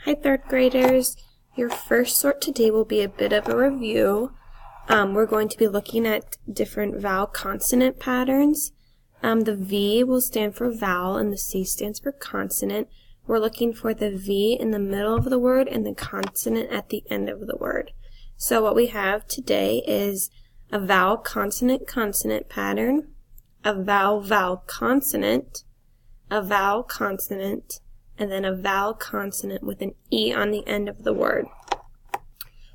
Hi third graders, your first sort today will be a bit of a review. We're going to be looking at different vowel consonant patterns. The V will stand for vowel and the C stands for consonant. We're looking for the V in the middle of the word and the consonant at the end of the word. So what we have today is a vowel consonant consonant pattern, a vowel vowel consonant, a vowel consonant, and then a vowel consonant with an E on the end of the word.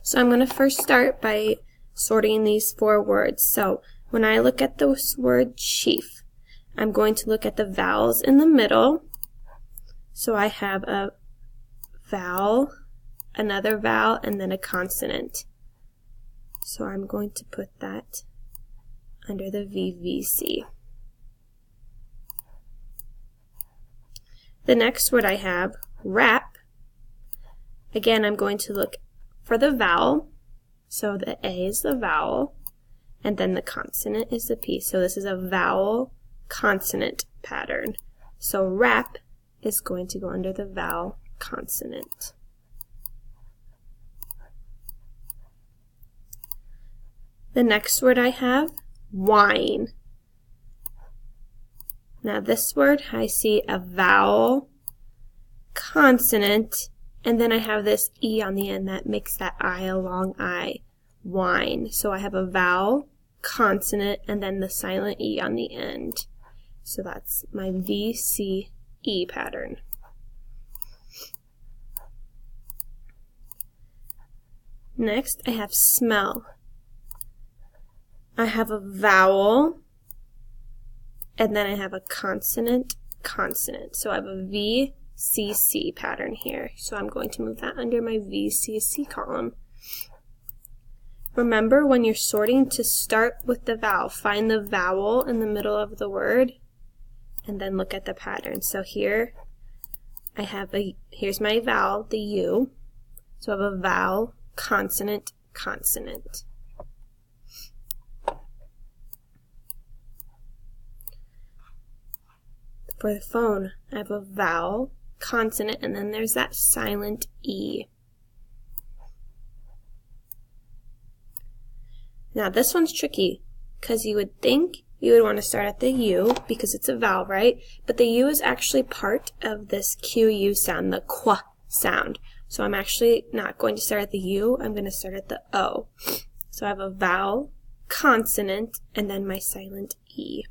So I'm going to first start by sorting these four words. So when I look at this word chief, I'm going to look at the vowels in the middle. So I have a vowel, another vowel, and then a consonant. So I'm going to put that under the VVC. The next word I have, wrap. Again, I'm going to look for the vowel. So the A is the vowel, and then the consonant is the P. So this is a vowel consonant pattern. So wrap is going to go under the vowel consonant. The next word I have, wine. Now this word, I see a vowel, consonant, and then I have this E on the end that makes that I a long I, wine. So I have a vowel, consonant, and then the silent E on the end. So that's my VCE pattern. Next, I have smell. I have a vowel, and then I have a consonant, consonant. So I have a VCC pattern here. So I'm going to move that under my VCC column. Remember, when you're sorting, to start with the vowel. Find the vowel in the middle of the word, and then look at the pattern. So here, I have here's my vowel, the U. So I have a vowel, consonant, consonant. For the phone, I have a vowel, consonant, and then there's that silent E. Now this one's tricky, because you would think you would want to start at the U, because it's a vowel, right? But the U is actually part of this QU sound, the qu sound. So I'm actually not going to start at the U, I'm going to start at the O. So I have a vowel, consonant, and then my silent E.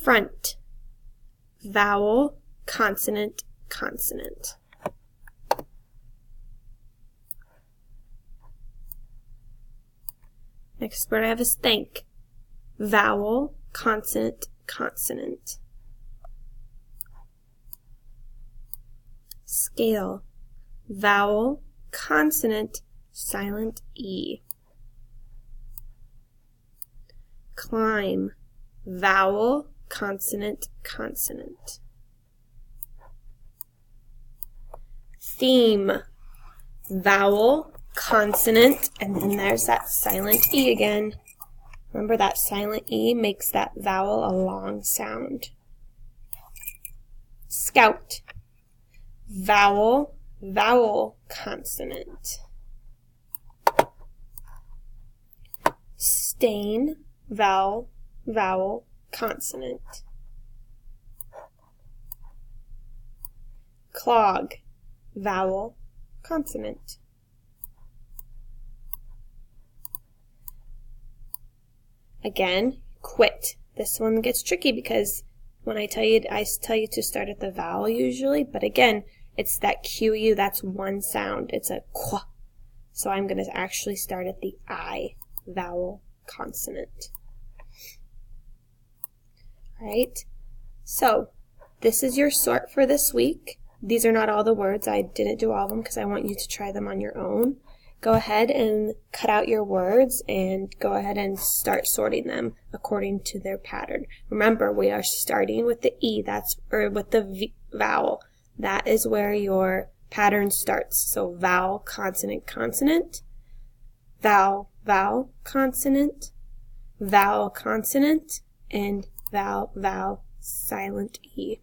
Front, vowel, consonant, consonant. Next word I have is thank, vowel, consonant, consonant. Scale, vowel, consonant, silent E. Climb, vowel, consonant, consonant. Theme, vowel, consonant, and then there's that silent E again. Remember, that silent E makes that vowel a long sound. Scout, vowel, vowel, consonant. Stain, vowel, vowel, consonant. Clog, vowel, consonant. Again, quit. This one gets tricky because when I tell you to start at the vowel usually, but again, it's that QU, that's one sound. It's a qu. So I'm going to actually start at the I, vowel, consonant. Alright, so this is your sort for this week. These are not all the words. I didn't do all of them because I want you to try them on your own. Go ahead and cut out your words and go ahead and start sorting them according to their pattern. Remember, we are starting with the E, or with the vowel. That is where your pattern starts. So vowel, consonant, consonant, vowel, vowel, consonant, vowel, consonant, and vowel, vowel, silent E.